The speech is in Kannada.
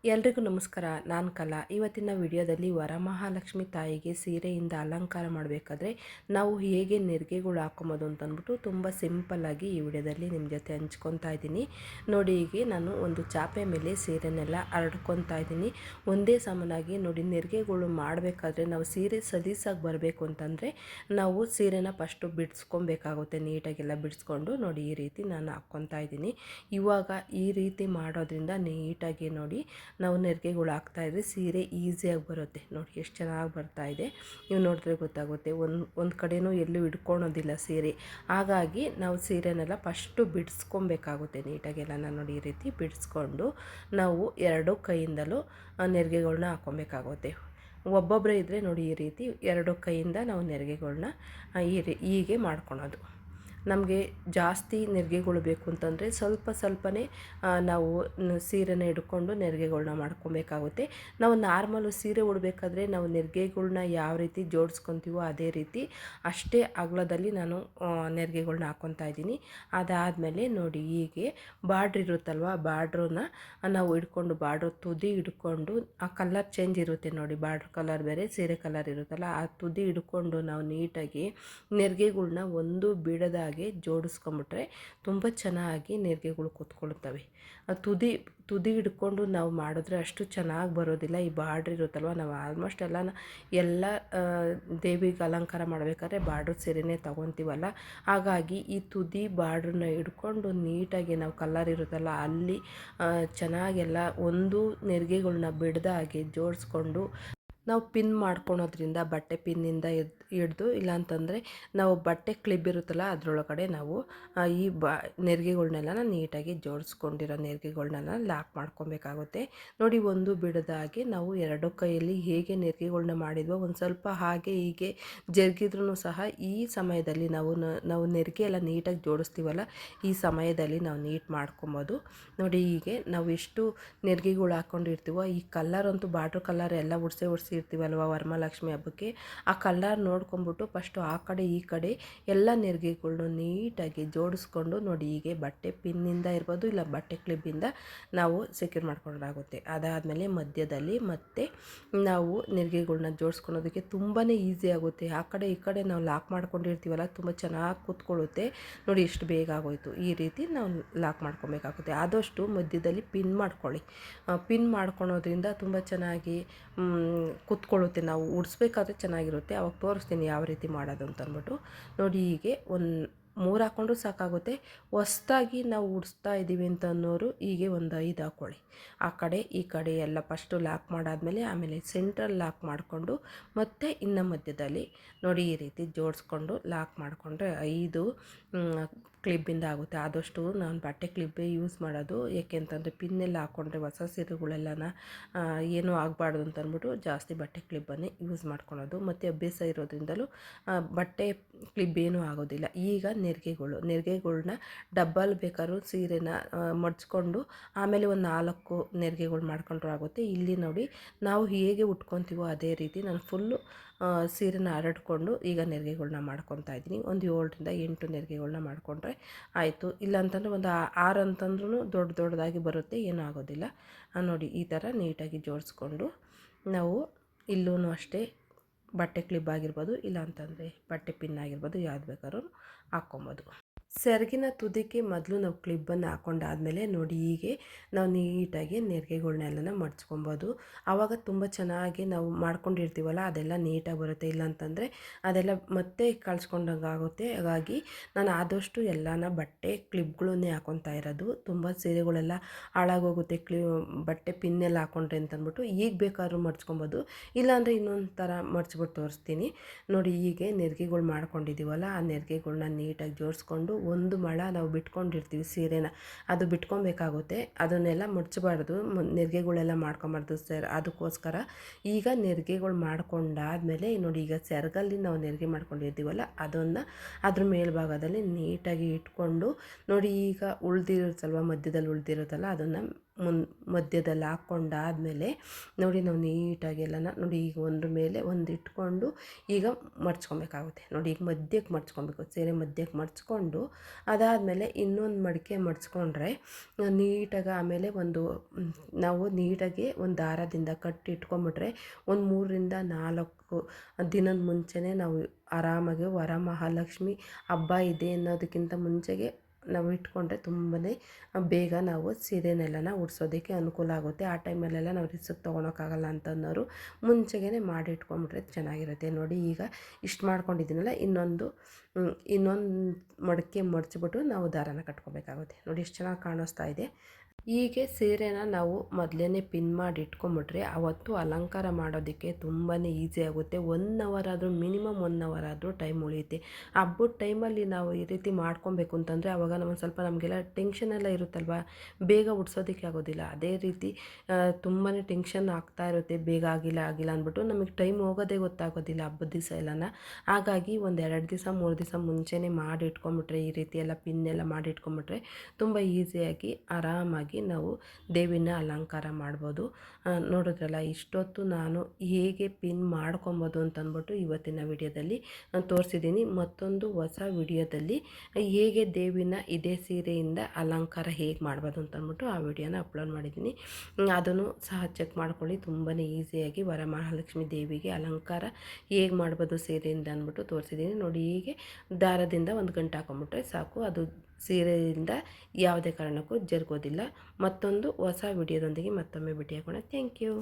ಎಲ್ರಿಗೂ ನಮಸ್ಕಾರ. ನಾನು ಕಲಾ. ಇವತ್ತಿನ ವಿಡಿಯೋದಲ್ಲಿ ವರಮಹಾಲಕ್ಷ್ಮಿ ತಾಯಿಗೆ ಸೀರೆಯಿಂದ ಅಲಂಕಾರ ಮಾಡಬೇಕಾದ್ರೆ ನಾವು ಹೇಗೆ ನೆರಿಗೆಗಳು ಹಾಕೊಬೋದು ಅಂತಂದ್ಬಿಟ್ಟು ತುಂಬ ಸಿಂಪಲ್ಲಾಗಿ ಈ ವಿಡಿಯೋದಲ್ಲಿ ನಿಮ್ಮ ಜೊತೆ ಹಂಚ್ಕೊತಾ ಇದ್ದೀನಿ. ನೋಡಿ, ಹೀಗೆ ನಾನು ಒಂದು ಚಾಪೆ ಮೇಲೆ ಸೀರೆನೆಲ್ಲ ಹರಡ್ಕೊತಾ ಇದ್ದೀನಿ. ಒಂದೇ ಸಮನಾಗಿ ನೋಡಿ, ನೆರಿಗೆಗಳು ಮಾಡಬೇಕಾದ್ರೆ ನಾವು ಸೀರೆ ಸಲೀಸಾಗಿ ಬರಬೇಕು ಅಂತಂದರೆ ನಾವು ಸೀರೆನ ಫಸ್ಟು ಬಿಡಿಸ್ಕೊಬೇಕಾಗುತ್ತೆ. ನೀಟಾಗೆಲ್ಲ ಬಿಡಿಸ್ಕೊಂಡು ನೋಡಿ ಈ ರೀತಿ ನಾನು ಹಾಕ್ಕೊತಾ ಇದ್ದೀನಿ. ಇವಾಗ ಈ ರೀತಿ ಮಾಡೋದ್ರಿಂದ ನೀಟಾಗಿ ನೋಡಿ ನಾವು ನೆರಿಗೆಗಳು ಹಾಕ್ತಾಯಿದ್ರೆ ಸೀರೆ ಈಸಿಯಾಗಿ ಬರುತ್ತೆ. ನೋಡಿ ಎಷ್ಟು ಚೆನ್ನಾಗಿ ಬರ್ತಾಯಿದೆ. ನೀವು ನೋಡಿದ್ರೆ ಗೊತ್ತಾಗುತ್ತೆ. ಒಂದು ಕಡೆಯೂ ಎಲ್ಲೂ ಹಿಡ್ಕೊಳೋದಿಲ್ಲ ಸೀರೆ. ಹಾಗಾಗಿ ನಾವು ಸೀರೆನೆಲ್ಲ ಫಸ್ಟು ಬಿಡಿಸ್ಕೊಬೇಕಾಗುತ್ತೆ ನೀಟಾಗೆಲ್ಲ. ನೋಡಿ ಈ ರೀತಿ ಬಿಡಿಸ್ಕೊಂಡು ನಾವು ಎರಡು ಕೈಯಿಂದಲೂ ನೆರಿಗೆಗಳ್ನ ಹಾಕ್ಕೊಬೇಕಾಗುತ್ತೆ. ಒಬ್ಬೊಬ್ಬರೇ ಇದ್ದರೆ ನೋಡಿ ಈ ರೀತಿ ಎರಡು ಕೈಯಿಂದ ನಾವು ನೆರಿಗೆಗಳ್ನ ಹೀಗೆ ಮಾಡ್ಕೊಳೋದು. ನಮಗೆ ಜಾಸ್ತಿ ನೆರಿಗೆಗಳು ಬೇಕು ಅಂತಂದರೆ ಸ್ವಲ್ಪನೇ ನಾವು ಸೀರೆನ ಹಿಡ್ಕೊಂಡು ನೆರಿಗೆಗಳ್ನ ಮಾಡ್ಕೊಬೇಕಾಗುತ್ತೆ. ನಾವು ನಾರ್ಮಲು ಸೀರೆ ಉಡಬೇಕಾದ್ರೆ ನಾವು ನೆರಿಗೆಗಳ್ನ ಯಾವ ರೀತಿ ಜೋಡಿಸ್ಕೊತೀವೋ ಅದೇ ರೀತಿ ಅಷ್ಟೇ ಅಗಲದಲ್ಲಿ ನಾನು ನೆರಿಗೆಗಳ್ನ ಹಾಕ್ಕೊತಾ ಇದ್ದೀನಿ. ಅದಾದಮೇಲೆ ನೋಡಿ ಹೀಗೆ ಬಾರ್ಡ್ರ್ ಇರುತ್ತಲ್ವ, ಬಾರ್ಡ್ರನ್ನ ನಾವು ಹಿಡ್ಕೊಂಡು ಬಾರ್ಡ್ರ್ ತುದಿ ಹಿಡ್ಕೊಂಡು ಆ ಕಲರ್ ಚೇಂಜ್ ಇರುತ್ತೆ ನೋಡಿ, ಬಾರ್ಡ್ರ್ ಕಲರ್ ಬೇರೆ ಸೀರೆ ಕಲರ್ ಇರುತ್ತಲ್ಲ, ಆ ತುದಿ ಹಿಡ್ಕೊಂಡು ನಾವು ನೀಟಾಗಿ ನೆರಿಗೆಗಳ್ನ ಒಂದು ಬಿಡದಾಗಿ ಜೋಡಿಸ್ಕೊಂಬಿಟ್ರೆ ತುಂಬ ಚೆನ್ನಾಗಿ ನೆರಿಗೆಗಳು ಕೂತ್ಕೊಳ್ತವೆ. ತುದಿ ಹಿಡ್ಕೊಂಡು ನಾವು ಮಾಡಿದ್ರೆ ಅಷ್ಟು ಚೆನ್ನಾಗಿ ಬರೋದಿಲ್ಲ. ಈ ಬಾರ್ಡ್ರ್ ಇರುತ್ತಲ್ವ, ನಾವು ಆಲ್ಮೋಸ್ಟ್ ಎಲ್ಲ ದೇವಿಗೆ ಅಲಂಕಾರ ಮಾಡಬೇಕಾದ್ರೆ ಬಾರ್ಡ್ರ್ ಸೀರೆನೇ ತೊಗೊತೀವಲ್ಲ, ಹಾಗಾಗಿ ಈ ತುದಿ ಬಾರ್ಡ್ರನ್ನ ಹಿಡ್ಕೊಂಡು ನೀಟಾಗಿ ನಾವು ಕಲರ್ ಇರುತ್ತಲ್ಲ ಅಲ್ಲಿ ಚೆನ್ನಾಗೆಲ್ಲ ಒಂದು ನೆರಿಗೆಗಳ್ನ ಬಿಡ್ದ ಹಾಗೆ ಜೋಡಿಸ್ಕೊಂಡು ನಾವು ಪಿನ್ ಮಾಡ್ಕೊಳೋದ್ರಿಂದ ಬಟ್ಟೆ ಪಿನ್ನಿಂದ ಹಿಡ್ದು, ಇಲ್ಲಾಂತಂದರೆ ನಾವು ಬಟ್ಟೆ ಕ್ಲಿಪ್ ಇರುತ್ತಲ್ಲ ಅದರೊಳಗಡೆ ನಾವು ಈ ನೆರಿಗೆಗಳ್ನೆಲ್ಲ ನೀಟಾಗಿ ಜೋಡಿಸ್ಕೊಂಡಿರೋ ನೆರಿಗೆಗಳ್ನೆಲ್ಲ ಲಾಕ್ ಮಾಡ್ಕೊಬೇಕಾಗುತ್ತೆ. ನೋಡಿ, ಒಂದು ಬಿಡದಾಗಿ ನಾವು ಎರಡು ಕೈಯಲ್ಲಿ ಹೇಗೆ ನೆರಿಗೆಗಳ್ನ ಮಾಡಿದ್ವೋ ಒಂದು ಸ್ವಲ್ಪ ಹಾಗೆ ಹೀಗೆ ಜರುಗಿದ್ರೂ ಸಹ ಈ ಸಮಯದಲ್ಲಿ ನಾವು ನೆರಿಗೆ ಎಲ್ಲ ನೀಟಾಗಿ ಜೋಡಿಸ್ತೀವಲ್ಲ, ಈ ಸಮಯದಲ್ಲಿ ನಾವು ನೀಟ್ ಮಾಡ್ಕೊಬೋದು. ನೋಡಿ, ಹೀಗೆ ನಾವು ಎಷ್ಟು ನೆರಿಗೆಗಳು ಹಾಕ್ಕೊಂಡಿರ್ತೀವೋ ಈ ಕಲರ್ ಅಂತೂ ಬಾರ್ಡ್ರ್ ಕಲರ್ ಎಲ್ಲ ಉಡ್ಸಿ ಇರ್ತೀವಲ್ವ ವರಮಹಾಲಕ್ಷ್ಮಿ ಹಬ್ಬಕ್ಕೆ, ಆ ಕಲರ್ ನೋಡ್ಕೊಂಬಿಟ್ಟು ಫಸ್ಟು ಆ ಕಡೆ ಈ ಕಡೆ ಎಲ್ಲ ನೆರಿಗೆಗಳ್ನು ನೀಟಾಗಿ ಜೋಡಿಸ್ಕೊಂಡು ನೋಡಿ ಹೀಗೆ ಬಟ್ಟೆ ಪಿನ್ನಿಂದ ಇರ್ಬೋದು ಇಲ್ಲ ಬಟ್ಟೆ ಕ್ಲಿಪ್ಪಿಂದ ನಾವು ಸೆಕ್ಯೂರ್ ಮಾಡ್ಕೊಳ್ಳೋದಾಗುತ್ತೆ. ಅದಾದಮೇಲೆ ಮಧ್ಯದಲ್ಲಿ ಮತ್ತೆ ನಾವು ನೆರಿಗೆಗಳ್ನ ಜೋಡಿಸ್ಕೊಳೋದಕ್ಕೆ ತುಂಬಾ ಈಸಿ ಆಗುತ್ತೆ. ಆ ಕಡೆ ಈ ಕಡೆ ನಾವು ಲಾಕ್ ಮಾಡ್ಕೊಂಡಿರ್ತೀವಲ್ಲ, ತುಂಬ ಚೆನ್ನಾಗಿ ಕೂತ್ಕೊಳ್ಳುತ್ತೆ. ನೋಡಿ ಎಷ್ಟು ಬೇಗ ಆಗೋಯ್ತು. ಈ ರೀತಿ ನಾವು ಲಾಕ್ ಮಾಡ್ಕೊಬೇಕಾಗುತ್ತೆ. ಆದಷ್ಟು ಮಧ್ಯದಲ್ಲಿ ಪಿನ್ ಮಾಡ್ಕೊಳ್ಳಿ. ಪಿನ್ ಮಾಡ್ಕೊಳೋದ್ರಿಂದ ತುಂಬ ಚೆನ್ನಾಗಿ ಕೂತ್ಕೊಳ್ಳುತ್ತೆ. ನಾವು ಉಡಿಸ್ಬೇಕಾದ್ರೆ ಚೆನ್ನಾಗಿರುತ್ತೆ. ಅವಾಗ ತೋರಿಸ್ತೀನಿ ಯಾವ ರೀತಿ ಮಾಡೋದು ಅಂತಂದ್ಬಿಟ್ಟು. ನೋಡಿ, ಹೀಗೆ ಒಂದು 3 ಹಾಕ್ಕೊಂಡ್ರೂ ಸಾಕಾಗುತ್ತೆ. ಹೊಸ್ದಾಗಿ ನಾವು ಉಡಿಸ್ತಾ ಇದ್ದೀವಿ ಅಂತ ಅನ್ನೋರು ಹೀಗೆ ಒಂದು 5 ಹಾಕ್ಕೊಳ್ಳಿ. ಆ ಕಡೆ ಈ ಕಡೆ ಎಲ್ಲ ಫಸ್ಟು ಲಾಕ್ ಮಾಡಾದಮೇಲೆ ಆಮೇಲೆ ಸೆಂಟ್ರಲ್ಲಿ ಲಾಕ್ ಮಾಡಿಕೊಂಡು ಮತ್ತು ಇನ್ನು ಮಧ್ಯದಲ್ಲಿ ನೋಡಿ ಈ ರೀತಿ ಜೋಡಿಸ್ಕೊಂಡು ಲಾಕ್ ಮಾಡಿಕೊಂಡ್ರೆ 5 ಕ್ಲಿಪ್ಪಿಂದ ಆಗುತ್ತೆ. ಆದಷ್ಟು ನಾನು ಬಟ್ಟೆ ಕ್ಲಿಪ್ಪೇ ಯೂಸ್ ಮಾಡೋದು. ಏಕೆಂತಂದರೆ ಪಿನ್ನೆಲ್ಲ ಹಾಕ್ಕೊಂಡ್ರೆ ಹೊಸ ಸೀರೆಗಳೆಲ್ಲನ ಏನೂ ಆಗಬಾರ್ದು ಅಂತಂದ್ಬಿಟ್ಟು ಜಾಸ್ತಿ ಬಟ್ಟೆ ಕ್ಲಿಪ್ಪನ್ನೇ ಯೂಸ್ ಮಾಡ್ಕೊಳೋದು. ಮತ್ತು ಅಭ್ಯಾಸ ಇರೋದ್ರಿಂದಲೂ ಬಟ್ಟೆ ಕ್ಲಿಪ್ ಏನೂ ಆಗೋದಿಲ್ಲ. ಈಗ ನೆರಿಗೆಗಳ್ನ ಡಬ್ಬಲ್ ಬೇಕಾದ್ರೂ ಸೀರೆನ ಮಡ್ಚ್ಕೊಂಡು ಆಮೇಲೆ ಒಂದು 4 ನೆರಿಗೆಗಳು ಮಾಡ್ಕೊಂಡ್ರೂ ಆಗುತ್ತೆ. ಇಲ್ಲಿ ನೋಡಿ, ನಾವು ಹೇಗೆ ಉಟ್ಕೊತೀವೋ ಅದೇ ರೀತಿ ನಾನು ಫುಲ್ಲು ಸೀರೆನ ಹರಡ್ಕೊಂಡು ಈಗ ನೆರಿಗೆಗಳ್ನ ಮಾಡ್ಕೊತಾ ಇದ್ದೀನಿ. ಒಂದು 7ರಿಂದ 8 ನೆರಿಗೆಗಳ್ನ ಮಾಡಿಕೊಂಡ್ರೆ ಆಯಿತು. ಇಲ್ಲಾಂತಂದರೆ ಒಂದು 6 ಅಂತಂದ್ರೂ ದೊಡ್ಡದಾಗಿ ಬರುತ್ತೆ, ಏನೂ ಆಗೋದಿಲ್ಲ. ನೋಡಿ ಈ ಥರ ನೀಟಾಗಿ ಜೋಡಿಸ್ಕೊಂಡು ನಾವು ಇಲ್ಲೂ ಅಷ್ಟೇ ಬಟ್ಟೆ ಕ್ಲಿಪ್ ಆಗಿರ್ಬೋದು, ಇಲ್ಲಾಂತಂದರೆ ಬಟ್ಟೆ ಪಿನ್ ಆಗಿರ್ಬೋದು, ಯಾವ್ದು ಬೇಕಾದ್ರೂ ಹಾಕ್ಕೊಬೋದು. ಸೆರಗಿನ ತುದಿಗೆ ಮೊದಲು ನಾವು ಕ್ಲಿಪ್ಪನ್ನು ಹಾಕ್ಕೊಂಡಾದ್ಮೇಲೆ ನೋಡಿ ಹೀಗೆ ನಾವು ನೀಟಾಗಿ ನೆರಿಗೆಗಳ್ನೆಲ್ಲ ಮಡ್ಚ್ಕೊಬೋದು. ಆವಾಗ ತುಂಬ ಚೆನ್ನಾಗಿ ನಾವು ಮಾಡ್ಕೊಂಡಿರ್ತೀವಲ್ಲ ಅದೆಲ್ಲ ನೀಟಾಗಿ ಬರುತ್ತೆ. ಇಲ್ಲಾಂತಂದರೆ ಅದೆಲ್ಲ ಮತ್ತೆ ಕಳ್ಸ್ಕೊಂಡಂಗೆ ಆಗುತ್ತೆ. ಹಾಗಾಗಿ ನಾನು ಆದಷ್ಟು ಎಲ್ಲನ ಬಟ್ಟೆ ಕ್ಲಿಪ್ಗಳನ್ನೇ ಹಾಕ್ಕೊತಾ ಇರೋದು. ತುಂಬ ಸೀರೆಗಳೆಲ್ಲ ಹಾಳಾಗೋಗುತ್ತೆ ಬಟ್ಟೆ ಪಿನ್ನೆಲ್ಲ ಹಾಕ್ಕೊಂಡ್ರೆ ಅಂತಂದ್ಬಿಟ್ಟು. ಈಗ ಬೇಕಾದ್ರೂ ಮಡ್ಚ್ಕೊಬೋದು, ಇಲ್ಲಾಂದರೆ ಇನ್ನೊಂದು ಥರ ಮಡ್ಚ್ಬಿಟ್ಟು ತೋರಿಸ್ತೀನಿ. ನೋಡಿ, ಹೀಗೆ ನೆರಿಗೆಗಳು ಮಾಡ್ಕೊಂಡಿದ್ದೀವಲ್ಲ, ಆ ನೆರಿಗೆಗಳ್ನ ನೀಟಾಗಿ ಜೋಡಿಸ್ಕೊಂಡು ಒಂದು ಮೊಳ ನಾವು ಬಿಟ್ಕೊಂಡಿರ್ತೀವಿ ಸೀರೆನ, ಅದು ಬಿಟ್ಕೊಬೇಕಾಗುತ್ತೆ. ಅದನ್ನೆಲ್ಲ ಮುಚ್ಚಬಾರ್ದು, ನೆರಿಗೆಗಳೆಲ್ಲ ಮಾಡ್ಕೊಬಾರ್ದು ಸರ್. ಅದಕ್ಕೋಸ್ಕರ ಈಗ ನೆರಿಗೆಗಳು ಮಾಡ್ಕೊಂಡಾದಮೇಲೆ ನೋಡಿ, ಈಗ ಸೆರಗಲ್ಲಿ ನಾವು ನೆರಿಗೆ ಮಾಡ್ಕೊಂಡಿರ್ತೀವಲ್ಲ ಅದನ್ನು ಅದ್ರ ಮೇಲ್ಭಾಗದಲ್ಲಿ ನೀಟಾಗಿ ಇಟ್ಕೊಂಡು ನೋಡಿ, ಈಗ ಉಳ್ದಿರುತ್ತಲ್ವ ಮಧ್ಯದಲ್ಲಿ ಉಳ್ದಿರುತ್ತಲ್ಲ ಅದನ್ನು ಮಧ್ಯದಲ್ಲಿ ಹಾಕ್ಕೊಂಡಾದಮೇಲೆ ನೋಡಿ ನಾವು ನೀಟಾಗಿ ಎಲ್ಲನ ನೋಡಿ ಈಗ ಒಂದ್ರ ಮೇಲೆ ಒಂದು ಇಟ್ಕೊಂಡು ಈಗ ಮಡ್ಚ್ಕೊಬೇಕಾಗುತ್ತೆ. ನೋಡಿ ಈಗ ಮಧ್ಯಕ್ಕೆ ಮಡ್ಚ್ಕೊಬೇಕು, ಸೀರೆ ಮಧ್ಯಕ್ಕೆ ಮಡ್ಚ್ಕೊಂಡು ಅದಾದಮೇಲೆ ಇನ್ನೊಂದು ಮಡಿಕೆ ಮಡ್ಚ್ಕೊಂಡ್ರೆ ನೀಟಾಗಿ ಆಮೇಲೆ ನಾವು ನೀಟಾಗಿ ಒಂದು ದಾರದಿಂದ ಕಟ್ಟಿ ಇಟ್ಕೊಂಬಿಟ್ರೆ ಒಂದು 3 ರಿಂದ 4 ದಿನದ ಮುಂಚೆನೇ ನಾವು ಆರಾಮಾಗಿ ವರಮಹಾಲಕ್ಷ್ಮಿ ಹಬ್ಬ ಇದೆ ಅನ್ನೋದಕ್ಕಿಂತ ಮುಂಚೆಗೆ ನಾವು ಇಟ್ಕೊಂಡ್ರೆ ತುಂಬಾ ಬೇಗ ನಾವು ಸೀರೆನೆಲ್ಲನ ಉಡ್ಸೋದಕ್ಕೆ ಅನುಕೂಲ ಆಗುತ್ತೆ. ಆ ಟೈಮಲ್ಲೆಲ್ಲ ನಾವು ರಿಸ್ಕ್ ತೊಗೊಳಕ್ಕಾಗಲ್ಲ ಅಂತಂದವರು ಮುಂಚೆಗೇ ಮಾಡಿ ಇಟ್ಕೊಂಡ್ಬಿಟ್ರೆ ಚೆನ್ನಾಗಿರುತ್ತೆ. ನೋಡಿ ಈಗ ಇಷ್ಟು ಮಾಡ್ಕೊಂಡಿದ್ದೀನಲ್ಲ, ಇನ್ನೊಂದು ಮಡಕೆ ಮಡಚಿಬಿಟ್ಟು ನಾವು ದಾರನ ಕಟ್ಕೊಬೇಕಾಗುತ್ತೆ. ನೋಡಿ ಎಷ್ಟು ಚೆನ್ನಾಗಿ ಕಾಣಿಸ್ತಾ ಇದೆ. ಹೀಗೆ ಸೀರೆನ ನಾವು ಮೊದಲೇ ಪಿನ್ ಮಾಡಿ ಇಟ್ಕೊಂಬಿಟ್ರೆ ಅವತ್ತು ಅಲಂಕಾರ ಮಾಡೋದಕ್ಕೆ ತುಂಬಾ ಈಸಿ ಆಗುತ್ತೆ. 1 ಅವರ್ ಆದರೂ ಮಿನಿಮಮ್ 1 ಅವರ್ ಆದರೂ ಟೈಮ್ ಉಳಿಯುತ್ತೆ. ಹಬ್ಬದ ಟೈಮಲ್ಲಿ ನಾವು ಈ ರೀತಿ ಮಾಡ್ಕೊಬೇಕು ಅಂತಂದರೆ ಆವಾಗ ಸ್ವಲ್ಪ ನಮಗೆಲ್ಲ ಟೆನ್ಷನ್ ಎಲ್ಲ ಇರುತ್ತಲ್ವ, ಬೇಗ ಉಡ್ಸೋದಕ್ಕೆ ಆಗೋದಿಲ್ಲ. ಅದೇ ರೀತಿ ತುಂಬಾ ಟೆನ್ಷನ್ ಆಗ್ತಾ ಇರುತ್ತೆ, ಬೇಗ ಆಗಿಲ್ಲ ಅಂದ್ಬಿಟ್ಟು ನಮಗೆ ಟೈಮ್ ಹೋಗೋದೇ ಗೊತ್ತಾಗೋದಿಲ್ಲ ಹಬ್ಬದ ದಿವಸ ಎಲ್ಲನ. ಹಾಗಾಗಿ ಒಂದು 2 ದಿವಸ 3 ದಿವಸ ಮುಂಚೆನೇ ಮಾಡಿ ಇಟ್ಕೊಂಬಿಟ್ರೆ, ಈ ರೀತಿ ಎಲ್ಲ ಪಿನ್ ಎಲ್ಲ ಮಾಡಿ ಇಟ್ಕೊಂಬಿಟ್ರೆ ತುಂಬ ಈಸಿಯಾಗಿ ಆರಾಮಾಗಿ ನಾವು ದೇವಿನ ಅಲಂಕಾರ ಮಾಡ್ಬೋದು. ನೋಡಿದ್ರಲ್ಲ, ಇಷ್ಟೊತ್ತು ನಾನು ಹೇಗೆ ಪಿನ್ ಮಾಡ್ಕೊಬೋದು ಅಂತಂದ್ಬಿಟ್ಟು ಇವತ್ತಿನ ವಿಡಿಯೋದಲ್ಲಿ ತೋರಿಸಿದ್ದೀನಿ. ಮತ್ತೊಂದು ಹೊಸ ವಿಡಿಯೋದಲ್ಲಿ ಹೇಗೆ ದೇವಿನ ಇದೇ ಸೀರೆಯಿಂದ ಅಲಂಕಾರ ಹೇಗೆ ಮಾಡ್ಬೋದು ಅಂತಂದ್ಬಿಟ್ಟು ಆ ವಿಡಿಯೋನ ಅಪ್ಲೋಡ್ ಮಾಡಿದ್ದೀನಿ. ಅದನ್ನು ಸಹ ಚೆಕ್ ಮಾಡ್ಕೊಳ್ಳಿ. ತುಂಬಾ ಈಸಿಯಾಗಿ ವರಮಹಾಲಕ್ಷ್ಮಿ ದೇವಿಗೆ ಅಲಂಕಾರ ಹೇಗೆ ಮಾಡ್ಬೋದು ಸೀರೆಯಿಂದ ಅಂದ್ಬಿಟ್ಟು ತೋರಿಸಿದ್ದೀನಿ. ನೋಡಿ, ಹೀಗೆ ದಾರದಿಂದ ಒಂದು ಗಂಟು ಹಾಕೊಂಬಿಟ್ರೆ ಸಾಕು, ಅದು ಸೀರೆಯಿಂದ ಯಾವುದೇ ಕಾರಣಕ್ಕೂ ಜರುಗೋದಿಲ್ಲ. ಮತ್ತೊಂದು ಹೊಸ ವಿಡಿಯೋದೊಂದಿಗೆ ಮತ್ತೊಮ್ಮೆ ಭೇಟಿಯಾಗೋಣ. Thank you.